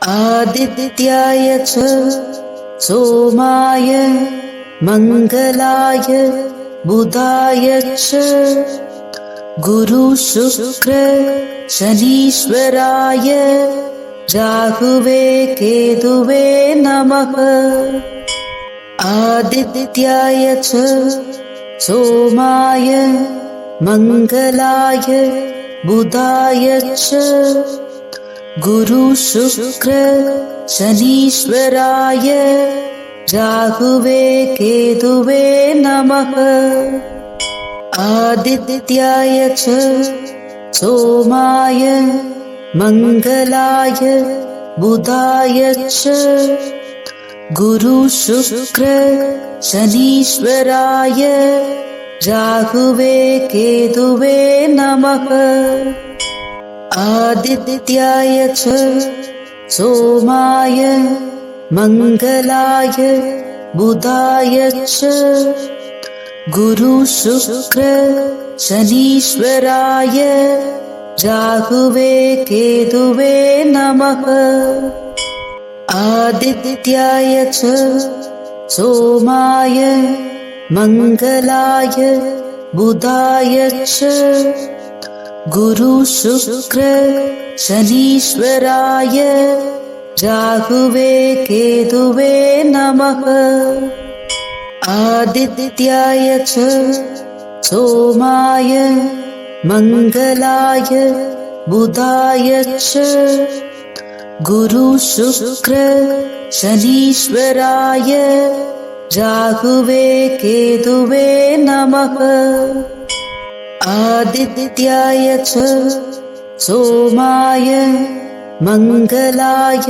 आदित्याय च सोमाय मंगलाय बुधाय च गुरु शुक्र शनीश्वराय राहुवे केतुवे नमः। आदित्याय च सोमाय मंगलाय बुधाय च गुरु शुक्र शनीश्वराय राहुवे केतुवे नमः। आदित्याय च सोमाय मंगलाय बुधाय च गुरु शुक्र शनीश्वराय राहुवे केतुवे नमः। आदित्याय च सोमाय मंगलाय बुधाय च गुरु शुक्र शनीश्वराय राहुवे केतुवे नमः। आदित्याय च सोमाय मंगलाय बुधाय च गुरु शुक्र शनीश्वराय राहुवे केतुवे नमः। आदित्याय च सोमाय मंगलाय बुधाय च गुरु शुक्र शनीश्वराय राहुवे केतुवे नमः। आदित्याय च सोमाय मंगलाय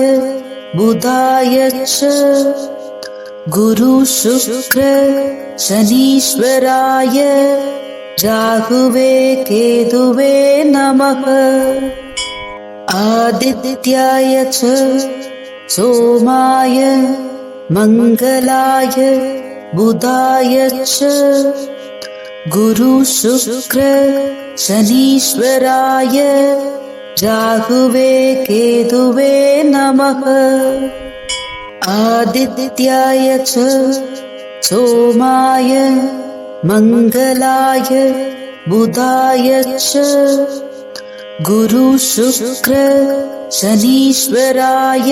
बुधाय च गुरु शुक्र शनीश्वराय राहुवे केतुवे नमः। आदित्याय च सोमाय मंगलाय बुधाय च गुरु शुक्र शनीश्वराय राहुवे केतुवे नमः। आदित्याय च सोमाय मंगलाय बुधाय च गुरु शुक्र शनीश्वराय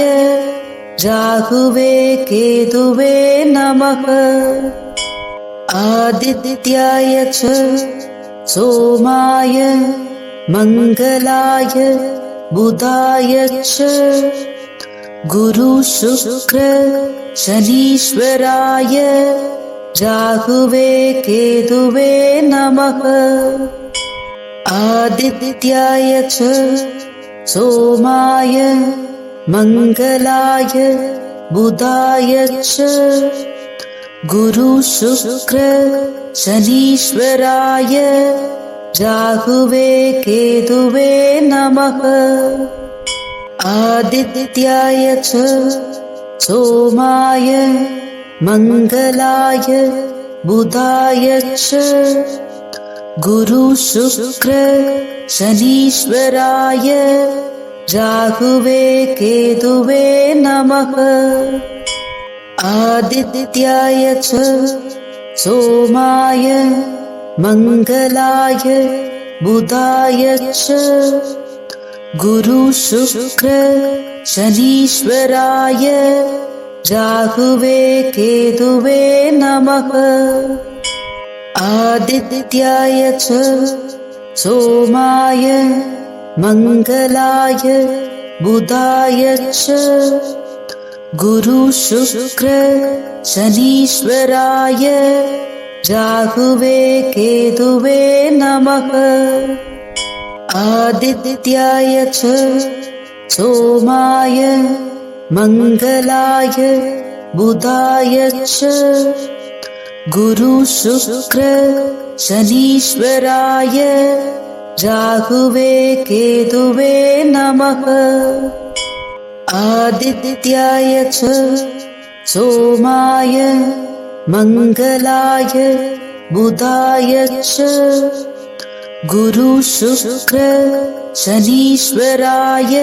राहुवे केतुवे नमः। आदित्याय च सोमाय मंगलाय बुधाय च गुरु शुक्र शनीश्वराय राहुवे केतुवे नमः। आदित्याय च सोमाय मंगलाय बुधाय च गुरु शुक्र शनीश्वराय राहुवे केतुवे नमः। आदित्याय च सोमाय मंगलाय बुधाय च गुरु शुक्र शनीश्वराय राहुवे केतुवे नमः। आदित्याय च सोमाय मंगलाय बुधाय च गुरु शुक्र शनीश्वराय राहुवे केतुवे नमः। आदित्याय च सोमाय मंगलाय बुधाय च गुरु शुक्र शनीश्वराय राहुवे केतुवे नमः। आदित्याय च सोमाय मंगलाय बुधाय च गुरु शुक्र शनीश्वराय राहुवे केतुवे नमः। आदित्याय च सोमाय मंगलाय बुधाय च गुरु शुक्र शनीश्वराय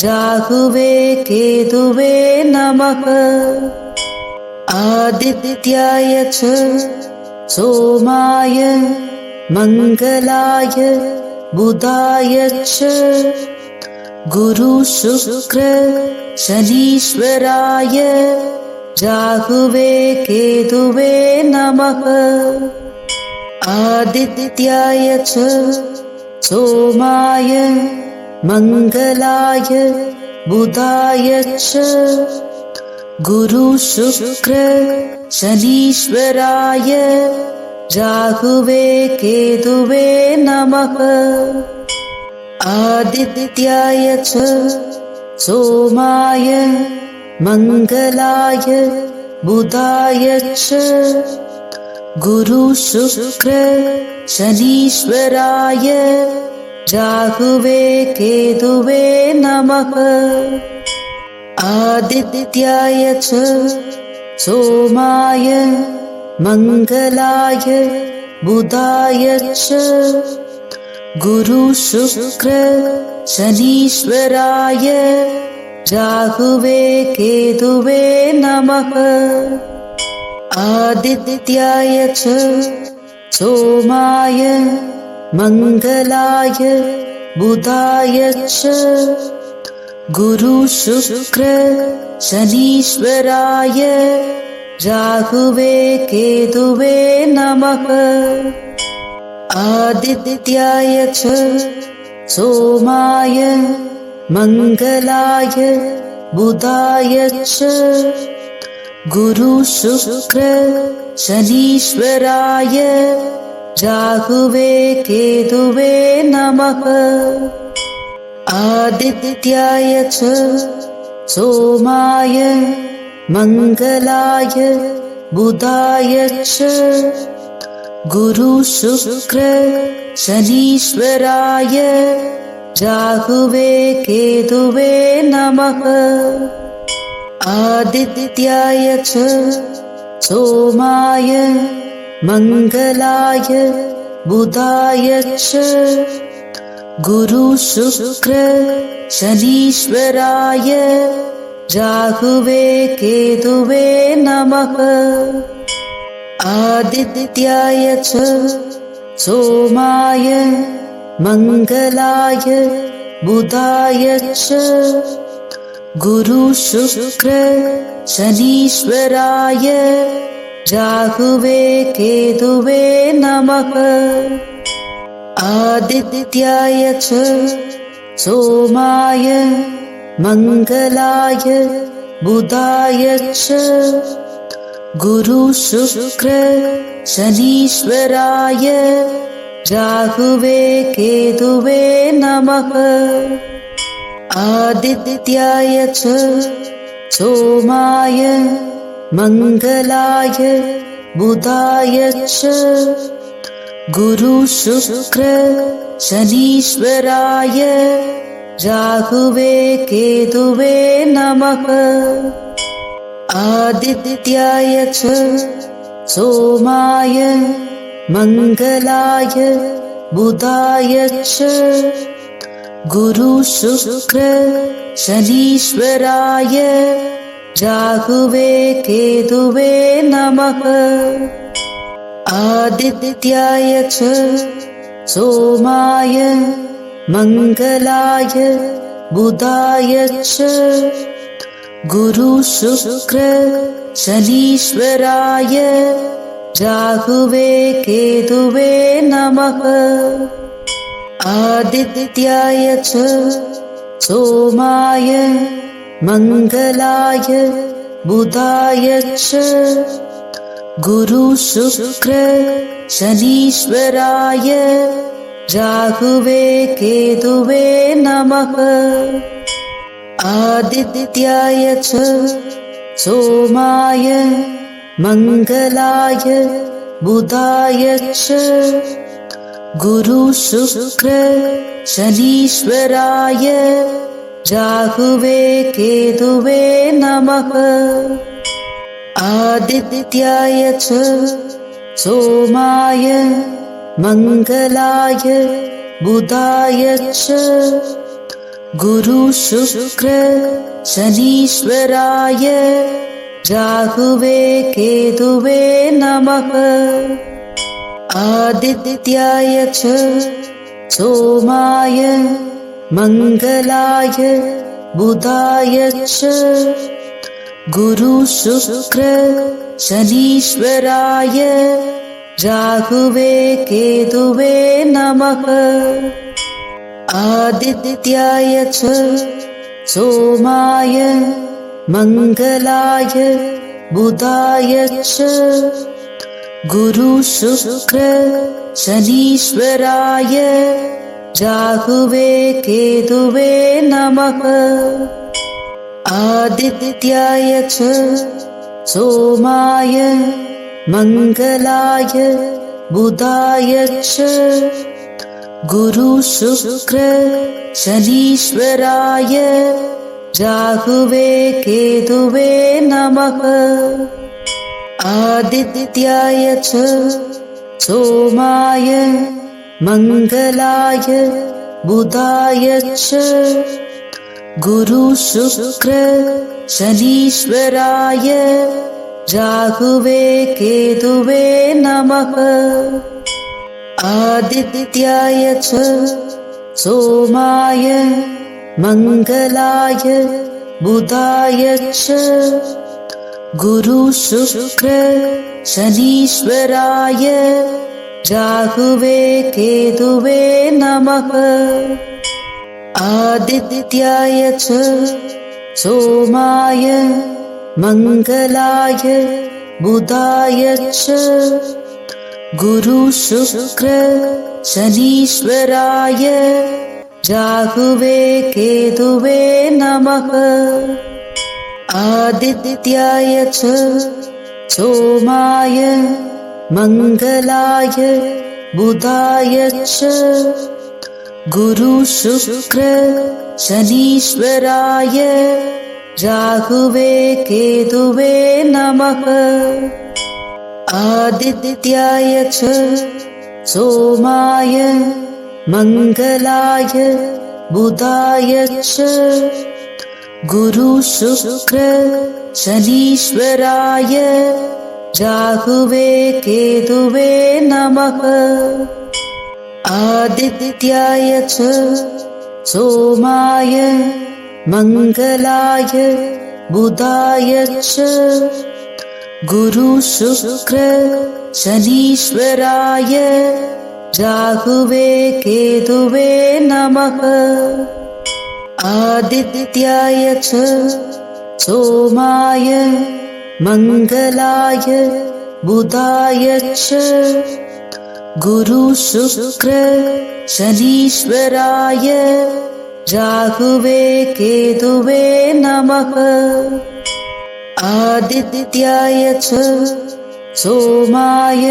राहुवे केतुवे नमः आदित्याय च सोमाय मङ्गलाय बुधाय च गुरु शुक्र शनीश्वराय राहुवे केतुवे नमः आदित्याय च सोमाय मङ्गलाय बुधाय च गुरु शुक्र शनीश्वराय राहुवे केतुवे नमः आदित्याय च सोमाय मङ्गलाय बुधाय च गुरु शुक्र शनीश्वराय राहुवे केतुवे नमः आदित्याय च सोमाय मङ्गलाय बुधाय च गुरु शुक्र शनीश्वराय राहुवे केतुवे नमः आदित्याय च सोमाय मङ्गलाय बुधाय च गुरु शुक्र शनीश्वराय राहुवे केतुवे नमः आदित्याय च सोमाय मङ्गलाय बुधाय च गुरु शुक्र शनीश्वराय राहुवे केतुवे नमः आदित्याय च सोमाय मङ्गलाय बुधाय च गुरु शुक्र शनीश्वराय राहुवे केतुवे नमः आदित्याय च सोमाय मङ्गलाय बुधाय च गुरु शुक्र शनीश्वराय राहुवे केतुवे नमः आदित्याय च सोमाय मङ्गलाय बुधाय च गुरु शुक्र शनीश्वराय राहुवे केतुवे नमः आदित्याय च सोमाय मङ्गलाय बुधाय च गुरु शुक्र शनीश्वराय राहुवे केतुवे नमः आदित्याय च सोमाय मङ्गलाय बुधाय च गुरु शुक्र शनीश्वराय राहुवे केतुवे नमः आदित्याय च सोमाय मङ्गलाय बुधाय च गुरु शुक्र शनीश्वराय राहुवे केतुवे नमः आदित्याय च सोमाय मङ्गलाय बुधाय च गुरु शुक्र शनीश्वराय राहुवे केतुवे नमः आदित्याय च सोमाय मङ्गलाय बुधाय च गुरु शुक्र शनीश्वराय राहुवे केतुवे नमः आदित्याय च सोमाय मङ्गलाय बुधाय च गुरु शुक्र शनीश्वराय राहुवे केतुवे नमः आदित्याय च सोमाय मङ्गलाय बुधाय च गुरु शुक्र शनीश्वराय राहुवे केतुवे नमः आदित्याय च सोमाय मंगलाय बुधाय च गुरु शुक्र शनीश्वराय राहुवे केतुवे नमः आदित्याय च सोमाय मंगलाय बुधाय च गुरु शुक्र शनीश्वराय राहुवे केतुवे नमः आदित्याय च सोमाय मंगलाय बुधाय च गुरु शुक्र शनीश्वराय राहुवे केतुवे नमः आदित्याय च सोमाय मंगलाय बुधाय च गुरु शुक्र शनीश्वराय राहुवे केतुवे नमः आदित्याय च सोमाय मंगलाय बुधाय च गुरु शुक्र शनीश्वराय राहुवे केतुवे नमः आदित्याय च सोमाय मंगलाय बुधाय च गुरु शुक्र शनीश्वराय राहुवे केतुवे नमः आदित्याय च सोमाय मंगलाय बुधाय च गुरु शुक्र शनीश्वराय राहुवे केतुवे नमः आदित्याय च सोमाय मंगलाय बुधाय च गुरु शुक्र शनीश्वराय राहुवे केतुवे नमः आदित्याय च सोमाय मंगलाय बुधाय च गुरु शुक्र शनीश्वराय राहुवे केतुवे नमः आदित्याय च सोमाय मंगलाय बुधाय च गुरु शुक्र शनीश्वराय राहुवे केतुवे नमः आदित्याय च सोमाय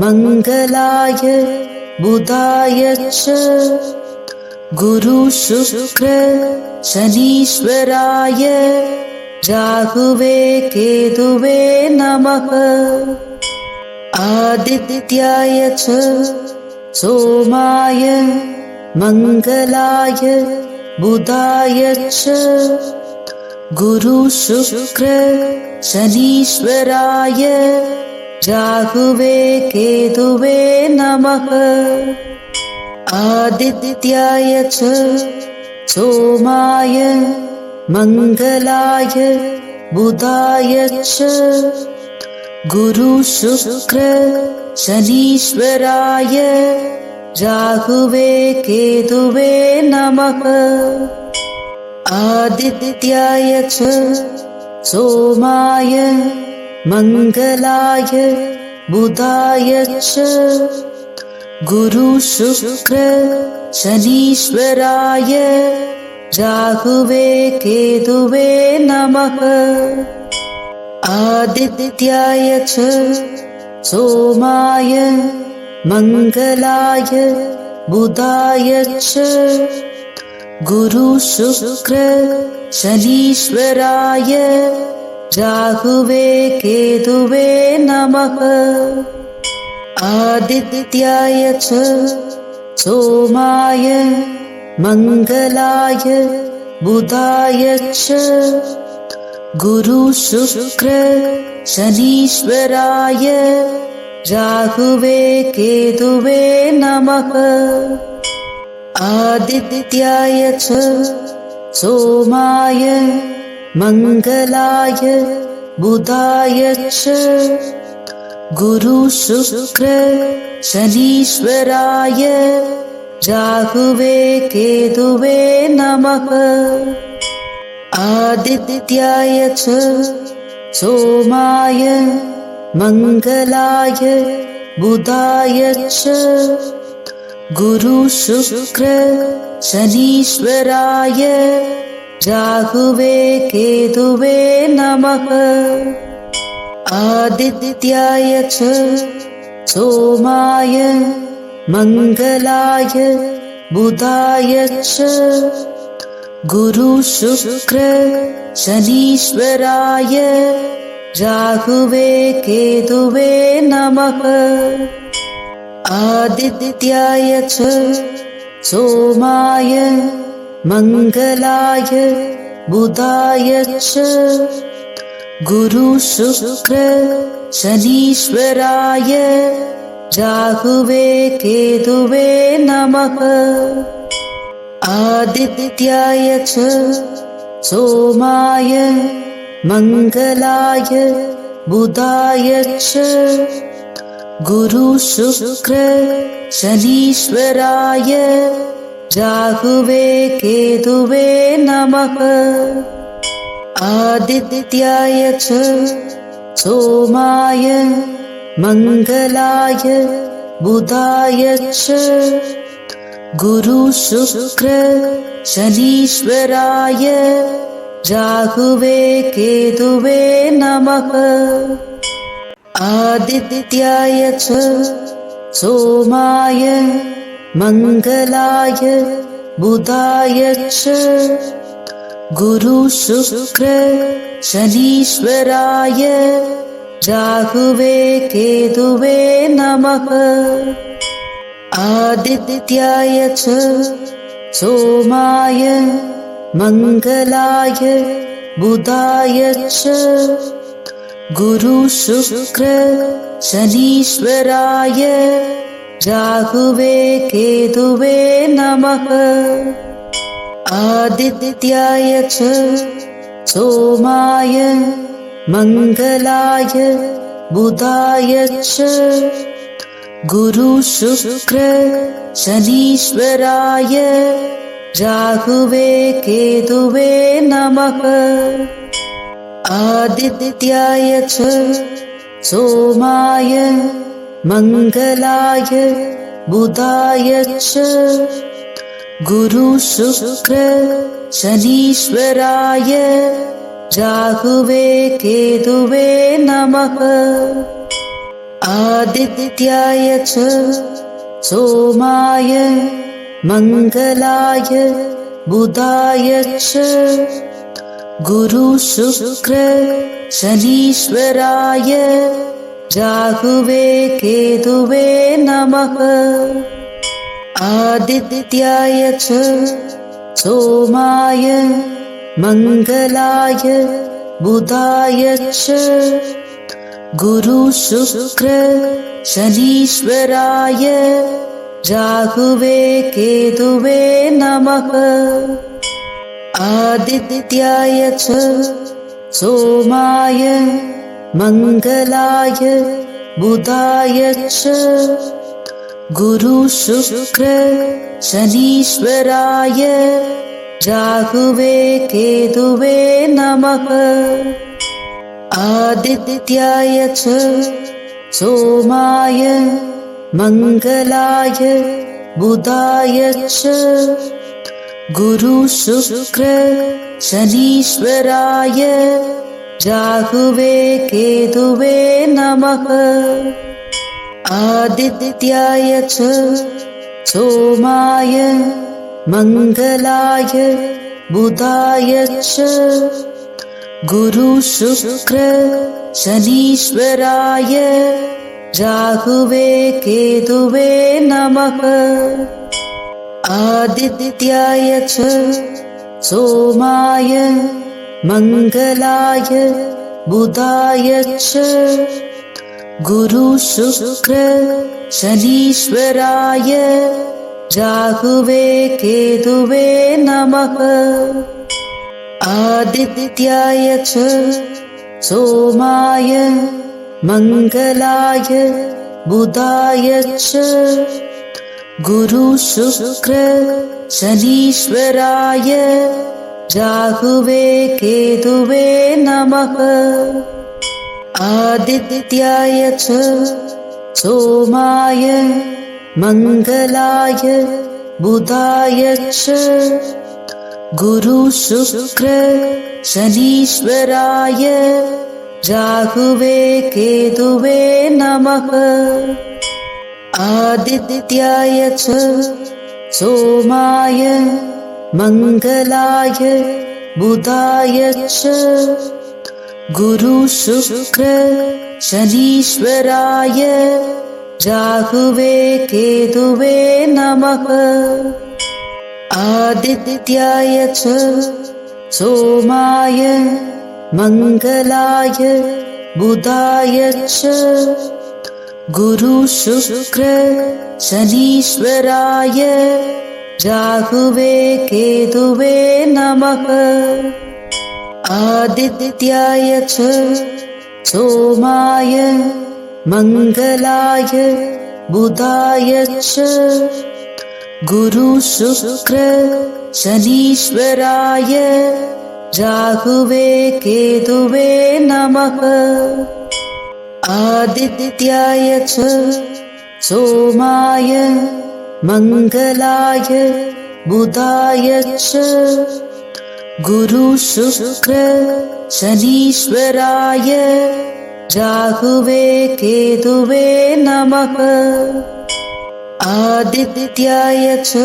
मंगलाय बुधाय च गुरु शुक्र शनीश्वराय राहुवे केतुवे नमः आदित्याय च सोमाय मंगलाय बुधाय च गुरु शुक्र शनीश्वराय राहुवे केतुवे नमः आदित्याय च सोमाय मंगलाय बुधाय च गुरु शुक्र शनीश्वराय राहुवे केतुवे नमः आदित्याय च सोमाय मंगलाय बुधाय च गुरु शुक्र शनीश्वराय राहुवे केतुवे नमः आदित्याय च सोमाय मंगलाय बुधाय च गुरु शुक्र शनीश्वराय राहुवे केतुवे नमः आदित्याय च सोमाय मङ्गलाय बुधाय च गुरु शुक्र शनीश्वराय राहुवे केतुवे नमः। आदित्याय च सोमाय मङ्गलाय बुधाय च गुरु शुक्र शनीश्वराय राहुवे केतुवे नमः। आदित्याय च सोमाय मङ्गलाय बुधाय च गुरु शुक्र शनीश्वराय राहुवे केतुवे नमः। आदित्याय च सोमाय मङ्गलाय बुधाय च गुरु शुक्र शनीश्वराय राहुवे केतुवे नमः। आदित्याय च सोमाय मङ्गलाय बुधाय च गुरु शुक्र शनीश्वराय राहुवे केतुवे नमः। आदित्याय च सोमाय मङ्गलाय बुधाय च गुरु शुक्र शनीश्वराय राहुवे केतुवे नमः। आदित्याय च सोमाय मङ्गलाय बुधाय च गुरु शुक्र शनीश्वराय राहुवे केतुवे नमः। आदित्याय च सोमाय मङ्गलाय बुधाय च गुरु शुक्र शनीश्वराय राहुवे केतुवे नमः। आदित्याय च सोमाय मङ्गलाय बुधाय च गुरु शुक्र शनीश्वराय राहुवे केतुवे नमः। आदित्याय च सोमाय मङ्गलाय बुधाय च गुरु शुक्र शनीश्वराय राहुवे केतुवे नमः। आदित्याय च सोमाय मङ्गलाय बुधाय च गुरु शुक्र शनीश्वराय राहुवे केतुवे नमः। आदित्याय च सोमाय मङ्गलाय बुधाय च गुरु शुक्र शनीश्वराय राहुवे केतुवे नमः। आदित्याय च सोमाय मङ्गलाय बुधाय च गुरु शुक्र शनीश्वराय राहुवे केतुवे नमः। आदित्याय च सोमाय मङ्गलाय बुधाय च गुरु शुक्र शनीश्वराय राहुवे केतुवे नमः। आदित्याय च सोमाय मङ्गलाय बुधाय च गुरु शुक्र शनीश्वराय राहुवे केतुवे नमः। आदित्याय च सोमाय मङ्गलाय बुधाय च गुरु शुक्र शनीश्वराय राहुवे केतुवे नमः। आदित्याय च सोमाय मङ्गलाय बुधाय च गुरु शुक्र शनीश्वराय राहुवे केतुवे नमः। आदित्याय च सोमाय मङ्गलाय बुधाय च गुरु शुक्र शनीश्वराय राहुवे केतुवे नमः। आदित्याय च सोमाय मङ्गलाय बुधाय च गुरु शुक्र शनीश्वराय राहुवे केतुवे नमः। आदित्याय च सोमाय मङ्गलाय बुधाय च गुरु शुक्र शनीश्वराय राहुवे केतुवे नमः। आदित्याय च सोमाय मङ्गलाय बुधाय च गुरु शुक्र शनीश्वराय राहुवे केतुवे नमः। आदित्याय च सोमाय मङ्गलाय बुधाय च गुरु शुक्र शनीश्वराय राहुवे केतुवे नमः। आदित्याय च सोमाय मङ्गलाय बुधाय च गुरु शुक्र शनीश्वराय राहुवे केतुवे नमः। आदित्याय च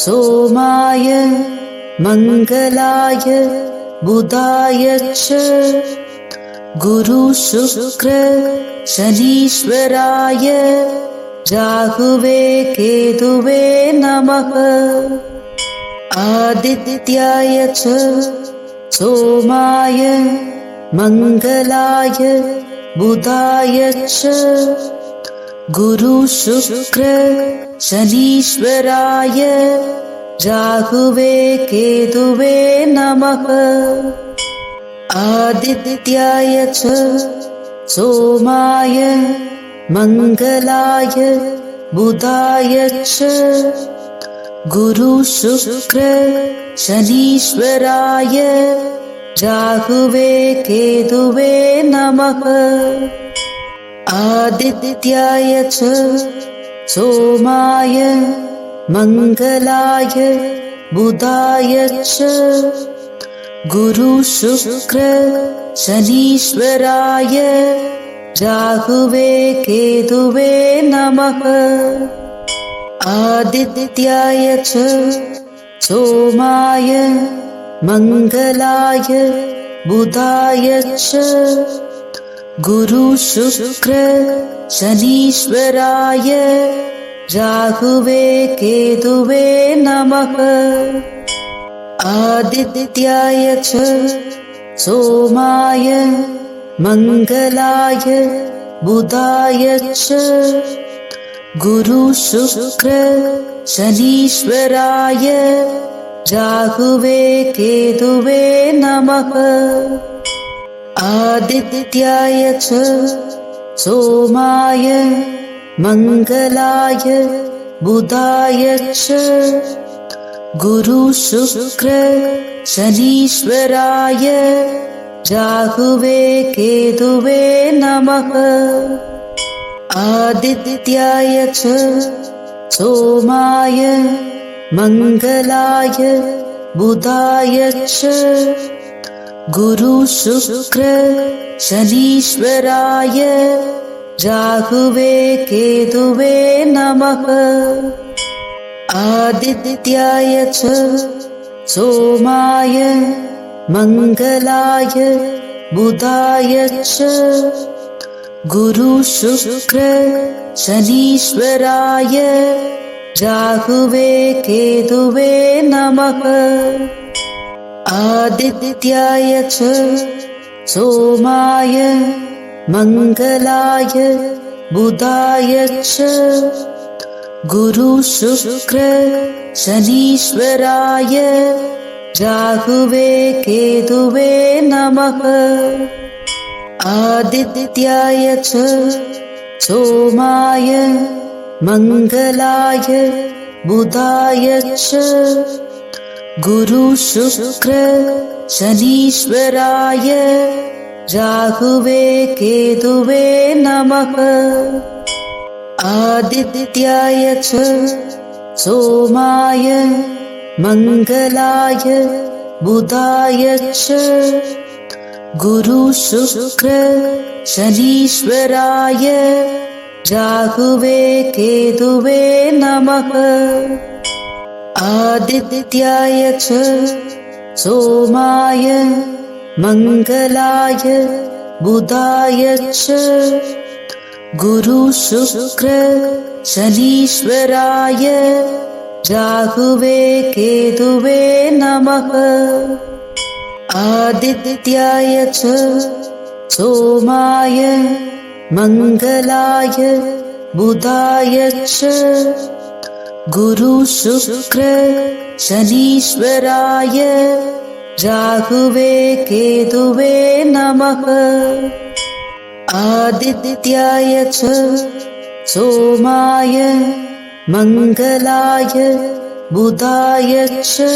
सोमाय मङ्गलाय बुधाय च गुरु शुक्र शनीश्वराय राहुवे केतुवे नमः। आदित्याय च सोमाय मङ्गलाय बुधाय च गुरु शुक्र शनीश्वराय राहुवे केतुवे नमः। आदित्याय च सोमाय मङ्गलाय बुधाय च गुरु शुक्र शनीश्वराय राहुवे केतुवे नमः। आदित्याय च सोमाय मङ्गलाय बुधाय च गुरु शुक्र शनीश्वराय राहुवे केतुवे नमः। आदित्याय च सोमाय मङ्गलाय बुधाय च गुरु शुक्र शनीश्वराय राहुवे केतुवे नमः। आदित्याय च सोमाय मङ्गलाय बुधाय च गुरु शुक्र शनीश्वराय राहुवे केतुवे नमः। आदित्याय च सोमाय मङ्गलाय बुधाय च गुरु शुक्र शनीश्वराय राहुवे केतुवे नमः। आदित्याय च सोमाय मङ्गलाय बुधाय च गुरु शुक्र शनीश्वराय राहुवे केतुवे नमः। आदित्याय च सोमाय मङ्गलाय बुधाय च गुरु शुक्र शनीश्वराय राहुवे केतुवे नमः आदित्याय च सोमाय मङ्गलाय बुधाय च गुरु शुक्र शनीश्वराय राहुवे केतुवे नमः आदित्याय च सोमाय मङ्गलाय बुधाय च गुरु शुक्र शनीश्वराय राहुवे केतुवे नमः आदित्याय च सोमाय मङ्गलाय बुधाय च गुरु शुक्र शनीश्वराय राहुवे केतुवे नमः आदित्याय च सोमाय मङ्गलाय बुधाय च गुरु शुक्र शनीश्वराय राहुवे केतुवे नमः आदित्याय च सोमाय मङ्गलाय बुधाय च गुरु शुक्र शनीश्वराय राहुवे केतुवे नमः आदित्याय च सोमाय मङ्गलाय बुधाय च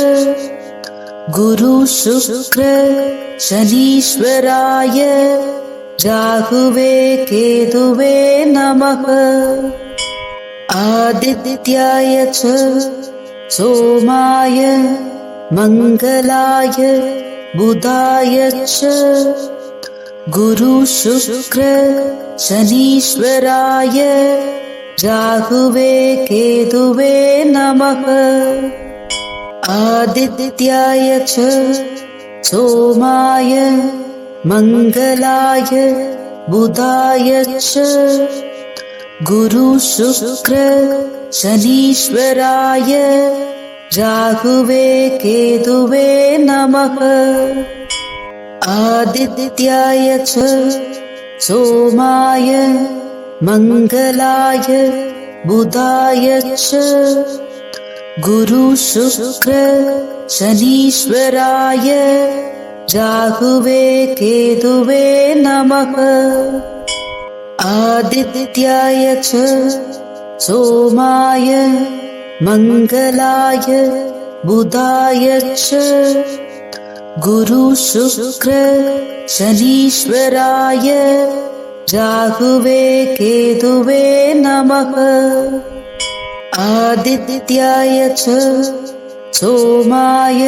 गुरु शुक्र शनीश्वराय राहुवे केतुवे नमः आदित्याय च सोमाय मङ्गलाय बुधाय च गुरु शुक्र शनीश्वराय राहुवे केतुवे नमः आदित्याय च सोमाय मङ्गलाय बुधाय च गुरु शुक्र शनीश्वराय राहुवे केतुवे नमः आदित्याय च सोमाय मङ्गलाय बुधाय च गुरु शुक्र शनीश्वराय राहुवे केतुवे नमः आदित्याय च सोमाय मङ्गलाय बुधाय च गुरु शुक्र शनीश्वराय राहुवे केतुवे नमः आदित्याय च सोमाय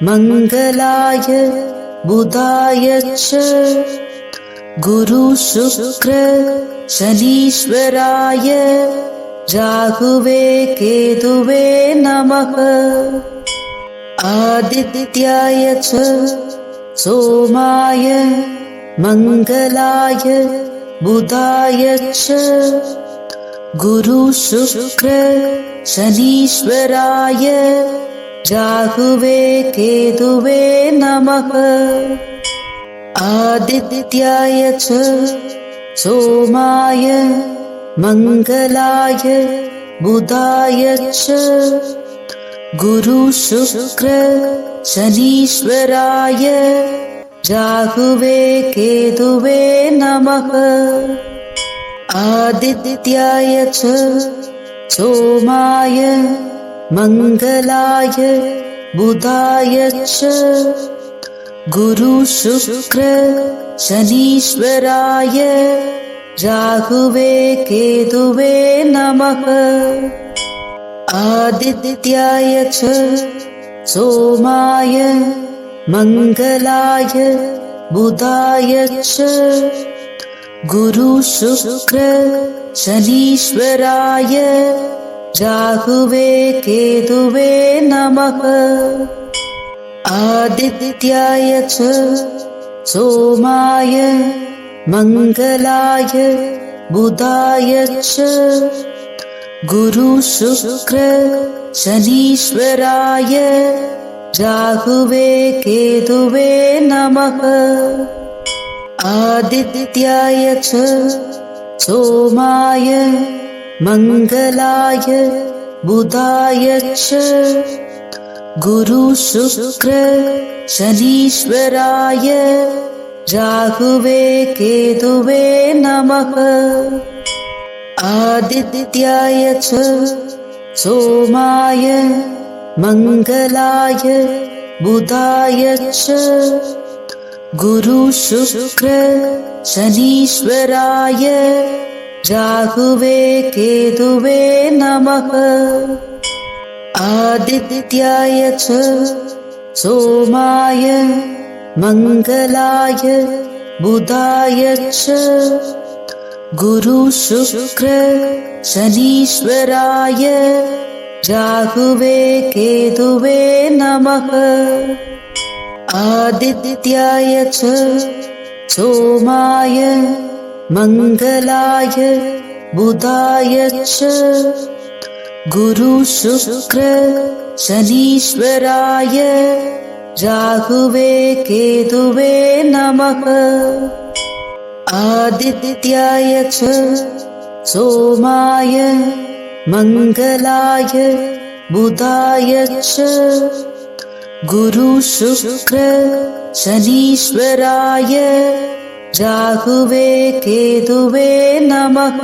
मङ्गलाय बुधाय च गुरु शुक्र शनीश्वराय राहुवे केतुवे नमः आदित्याय च सोमाय मङ्गलाय बुधाय च गुरु शुक्र शनीश्वराय राहुवे केतुवे नमः आदित्याय च सोमाय मङ्गलाय बुधाय च गुरु शुक्र शनीश्वराय राहुवे केतुवे नमः आदित्याय च सोमाय मङ्गलाय बुधाय च गुरु शुक्र शनीश्वराय राहुवे केतुवे नमः आदित्याय च सोमाय मङ्गलाय बुधाय च गुरु शुक्र शनीश्वराय राहुवे केतुवे नमः आदित्याय च सोमाय मङ्गलाय बुधाय च गुरु शुक्र शनीश्वराय राहुवे केतुवे नमः। आदित्याय च सोमाय मंगलाय बुधाय च गुरु शुक्र शनीश्वराय राहुवे केतुवे नमः। आदित्याय च सोमाय मंगलाय बुधाय च गुरु शुक्र शनीश्वराय राहुवे केतुवे नमः। आदित्याय च सोमाय मंगलाय बुधाय च गुरु शुक्र शनीश्वराय राहुवे केतुवे नमः। आदित्याय च सोमाय मंगलाय बुधाय च गुरु शुक्र शनीश्वराय राहुवे केतुवे नमः। आदित्याय च सोमाय मंगलाय बुधाय च गुरु शुक्र शनीश्वराय राहुवे केतुवे नमः।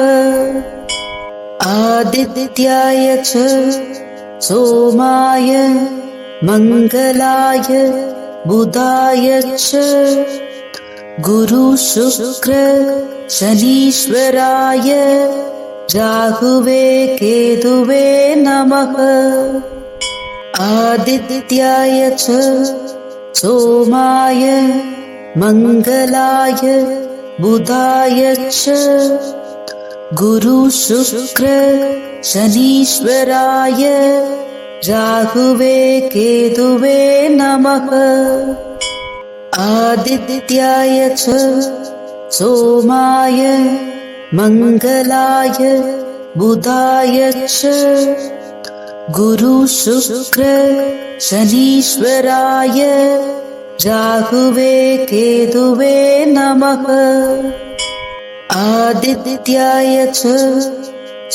आदित्याय च सोमाय मंगलाय बुधाय च गुरु शुक्र शनीश्वराय राहुवे केतुवे नमः। आदित्याय च सोमाय मंगलाय बुधाय च गुरु शुक्र शनीश्वराय राहुवे केतुवे नमः। आदित्याय च सोमाय मंगलाय बुधाय च गुरु शुक्र शनीश्वराय राहुवे केतुवे नमः। आदित्याय च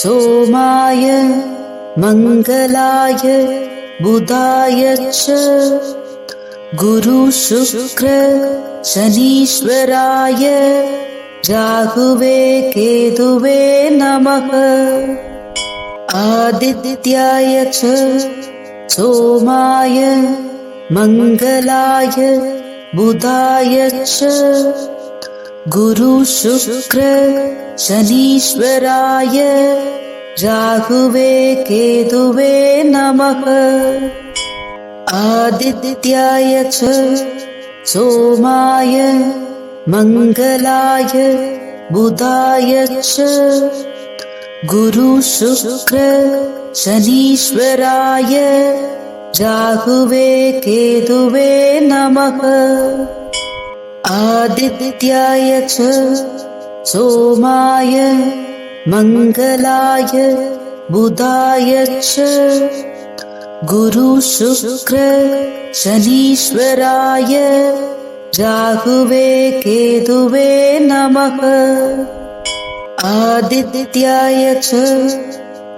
सोमाय मंगलाय बुधाय च गुरु शुक्र शनीश्वराय राहुवे केतुवे नमः। आदित्याय च सोमाय मंगलाय बुधाय च गुरु शुक्र शनीश्वराय राहुवे केतुवे नमः। आदित्याय च सोमाय मंगलाय बुधाय च गुरु शुक्र शनीश्वराय राहुवे केतुवे नमः। आदित्याय च सोमाय मंगलाय बुधाय च गुरु शुक्र शनीश्वराय राहुवे केतुवे नमः। आदित्याय च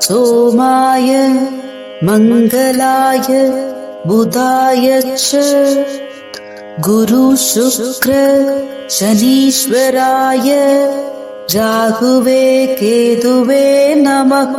सोमाय मंगलाय बुधाय च गुरु शुक्र शनीश्वराय राहुवे केतुवे नमः।